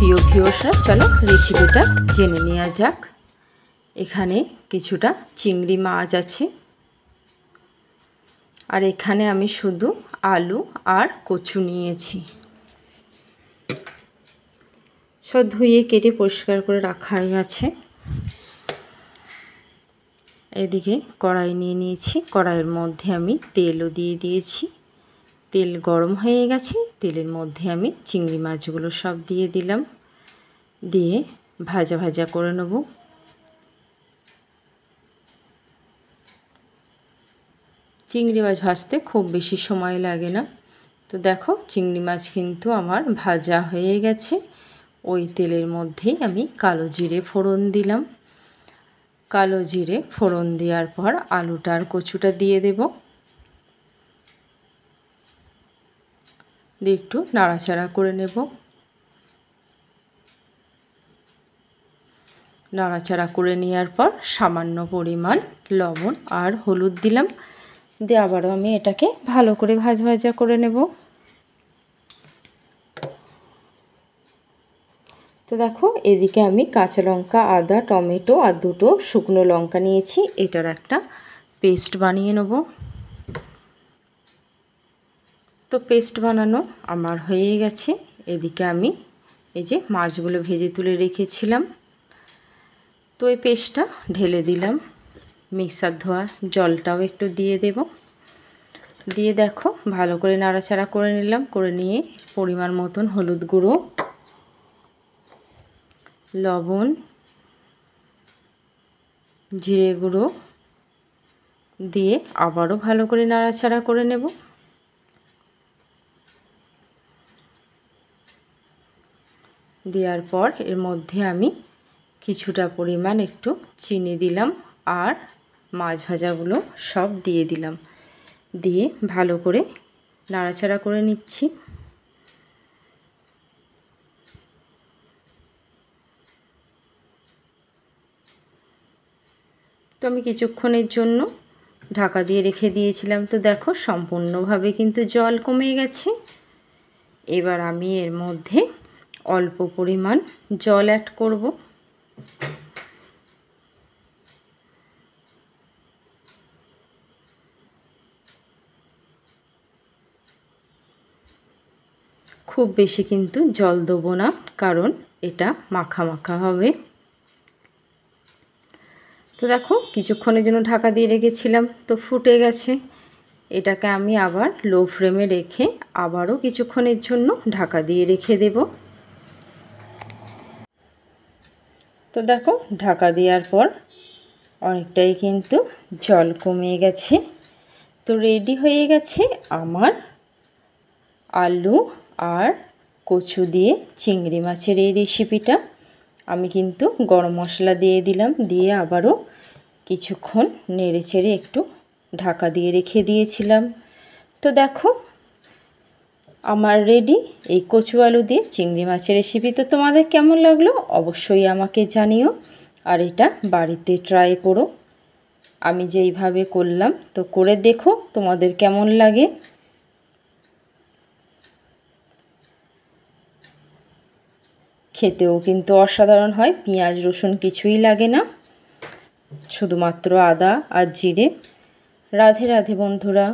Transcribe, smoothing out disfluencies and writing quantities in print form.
প্রিয় ভিউয়ার্সরা, চলো রেসিপিটা জেনে নেওয়া যাক। এখানে কিছুটা চিংড়ি মাছ আছে, আর এখানে আমি শুধু আলু আর কচু নিয়েছি। সব ধুয়ে কেটে পরিষ্কার করে রাখাই আছে। এদিকে কড়াই নিয়ে নিয়েছি, কড়াইয়ের মধ্যে আমি তেলও দিয়ে দিয়েছি। তেল গরম হয়ে গেছে, তেলের মধ্যে আমি চিংড়ি মাছগুলো সব দিয়ে দিলাম, দিয়ে ভাজা ভাজা করে নেব। চিংড়ি মাছ ভাজতে খুব বেশি সময় লাগে না। তো দেখো, চিংড়ি মাছ কিন্তু আমার ভাজা হয়ে গেছে। ওই তেলের মধ্যেই আমি কালো জিরে ফোড়ন দিলাম। কালো জিরে ফোড়ন দেওয়ার পর আলুটা আর কচুটা দিয়ে দেব, দিয়ে একটু নাড়াচাড়া করে নেব। নাড়াচাড়া করে নেওয়ার পর সামান্য পরিমাণ লবণ আর হলুদ দিলাম, দিয়ে আবারও আমি এটাকে ভালো করে ভাজা ভাজা করে নেব। তো দেখো, এদিকে আমি কাঁচা লঙ্কা, আদা, টমেটো আর দুটো শুকনো লঙ্কা নিয়েছি। এটার একটা পেস্ট বানিয়ে নেব। তো পেস্ট বানানো আমার হয়ে গেছে। এদিকে আমি এই যে মাছগুলো ভেজে তুলে রেখেছিলাম, তো এই পেস্টটা ঢেলে দিলাম। মিক্সার ধোয়া জলটাও একটু দিয়ে দেব, দিয়ে দেখো ভালো করে নাড়াচাড়া করে নিলাম। করে নিয়ে পরিমাণ মতন হলুদ গুঁড়ো, লবণ, জিরে গুঁড়ো দিয়ে আবারও ভালো করে নাড়াচাড়া করে নেব। দেওয়ার পর এর মধ্যে আমি কিছুটা পরিমাণ একটু চিনি দিলাম, আর মাছ ভাজাগুলো সব দিয়ে দিলাম, দিয়ে ভালো করে নাড়াচাড়া করে নিচ্ছি। তো আমি কিছুক্ষণের জন্য ঢাকা দিয়ে রেখে দিয়েছিলাম। তো দেখো, সম্পূর্ণভাবে কিন্তু জল কমে গেছে। এবার আমি এর মধ্যে অল্প পরিমাণ জল অ্যাড করব। খুব বেশি কিন্তু জল দেবো না, কারণ এটা মাখা মাখা হবে। তো দেখো, কিছুক্ষণের জন্য ঢাকা দিয়ে রেখেছিলাম, তো ফুটে গেছে। এটাকে আমি আবার লো ফ্লেমে রেখে আবারও কিছুক্ষণের জন্য ঢাকা দিয়ে রেখে দেব। তো দেখো, ঢাকা দেওয়ার পর অনেকটাই কিন্তু জল কমে গেছে। তো রেডি হয়ে গেছে আমার আলু আর কচু দিয়ে চিংড়ি মাছের এই রেসিপিটা। আমি কিন্তু গরম মশলা দিয়ে দিলাম, দিয়ে আবারও কিছুক্ষণ নেড়ে চেড়ে একটু ঢাকা দিয়ে রেখে দিয়েছিলাম। তো দেখো, আমার রেডি এই কচু আলু দিয়ে চিংড়ি মাছের রেসিপি। তো তোমাদের কেমন লাগলো অবশ্যই আমাকে জানিও, আর এটা বাড়িতে ট্রাই করো। আমি যেইভাবে করলাম তো করে দেখো তোমাদের কেমন লাগে। খেতেও কিন্তু অসাধারণ হয়, পেঁয়াজ রসুন কিছুই লাগে না, শুধুমাত্র আদা আর জিরে। রাধে রাধে বন্ধুরা।